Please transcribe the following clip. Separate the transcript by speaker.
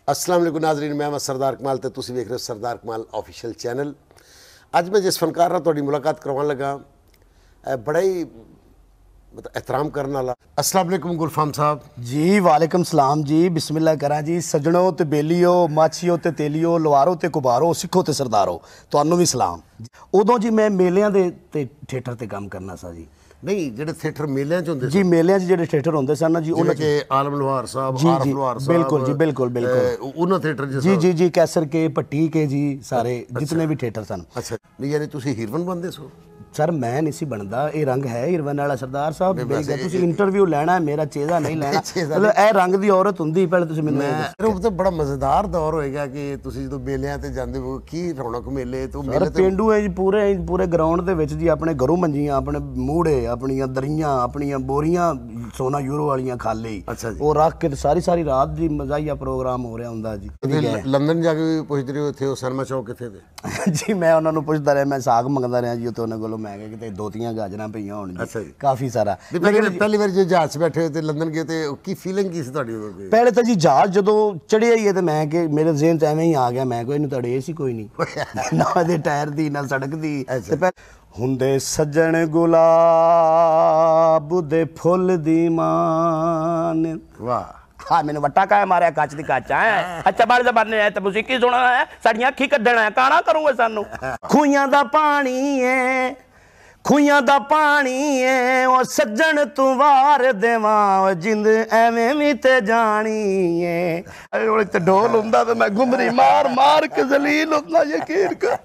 Speaker 1: अस्सलाम वालेकुम नाज़रीन, मैं सरदार कमाल तो तुसीं वेख रहे हो सरदार कमाल ऑफिशियल चैनल। अज मैं जिस फनकार नाल तुहाडी मुलाकात करवाउण लगा बड़ा ही मतलब एहतराम करने वाला। अस्सलाम वालेकुम गुलफाम साहब
Speaker 2: जी। वालेकुम सलाम जी। बिस्मिल्लाह करा जी। सजणो ते बेलियो, माछियो ते तेलियो, लवारो ते कुबारो, सिखो ते सरदारो, तुहानू भी सलाम। उदों जी मैं मेलियां दे ते थिएटर ते काम करना सा जी।
Speaker 1: नहीं जिहड़े थिएटर मेलियां च हुंदे
Speaker 2: जी, मेलियां च जिहड़े थिएटर हुंदे सन ना जी,
Speaker 1: उन्हां के आलम लोहार साहब,
Speaker 2: जी
Speaker 1: आरफ
Speaker 2: जी
Speaker 1: लोहार साहब,
Speaker 2: बिल्कुल जी, बिल्कुल बिल्कुल
Speaker 1: उन्हां थिएटर च
Speaker 2: जी जी जी, कैसर के, भट्टी के जी, सारे जितने भी थिएटर सन।
Speaker 1: अच्छा नहीं यानी तुसीं हीरोइन बनदे सो?
Speaker 2: सर मैं नहीं सी बनता, ये रंग है हीरोइन वाला सरदार साहब। मेरी गल तुसीं इंटरव्यू लेना है, मेरा चेहरा नहीं लेना। मतलब ए रंग दी औरत हुंदी पहले तुसीं मैनूं ये दस्सो।
Speaker 1: तो बड़ा मजेदार दौर होएगा कि तुसीं जदों मेलियां ते जांदे हो की रौनक मेले तो
Speaker 2: सर
Speaker 1: मेले
Speaker 2: पेंडू है जी, पूरे ग्राउंड दे विच जी अपने घरों मंजियां, अपने मूड़े, अपनियां दरियां, अपनियां बोरियां सोना यूरो वालियां खाली
Speaker 1: अच्छा जी।
Speaker 2: वो रख के सारी रात जी मजाइया प्रोग्राम हो रहा हुंदा जी।
Speaker 1: लंदन जाके भी पुछदे रहे थे सनमा चौक किथे थे?
Speaker 2: जी मैं उन्हां नूं पुछदा रहा, मैं साग मंगदा रहा जी उत्थे उन्हां कोलों। मैं कहा किते दोतियां गाजरां पईयां होण
Speaker 1: अच्छा
Speaker 2: जी,
Speaker 1: जी।
Speaker 2: काफ़ी सारा।
Speaker 1: पहली बार जो जहाज से बैठे थे लंदन गए थे की फीलिंग की सी तुहाडी उदों दी?
Speaker 2: पहले तो जी जहाज जदों चढ़िया ही है तो मैं कि मेरे ज़हन च एवें ही आ गया, मैं कोई नहीं तुहाडे एसी कोई नहीं ना इहदे टायर दी ना सड़क दी। ते पहले हुंदे सज्जण गुलाब दे फुੱਲ दी मान।
Speaker 1: वाह
Speaker 2: हाँ मैंने वट्टा का मारिया कच दी कच है। अच्छा बारे जमाने है तो मुसीकी सुनना है, साड़ियां अखी कड्ढना है, काना करूंगा सानू। खूहियां दा पानी है, खूहियां दा पानी है, ओ सज्जण तू वार देवां, जिंद एवें भी ते जानी है। ओले ते ढोल हुंदा ते मैं घुमरी मार मार के जलील हुंदा, यकीन कर।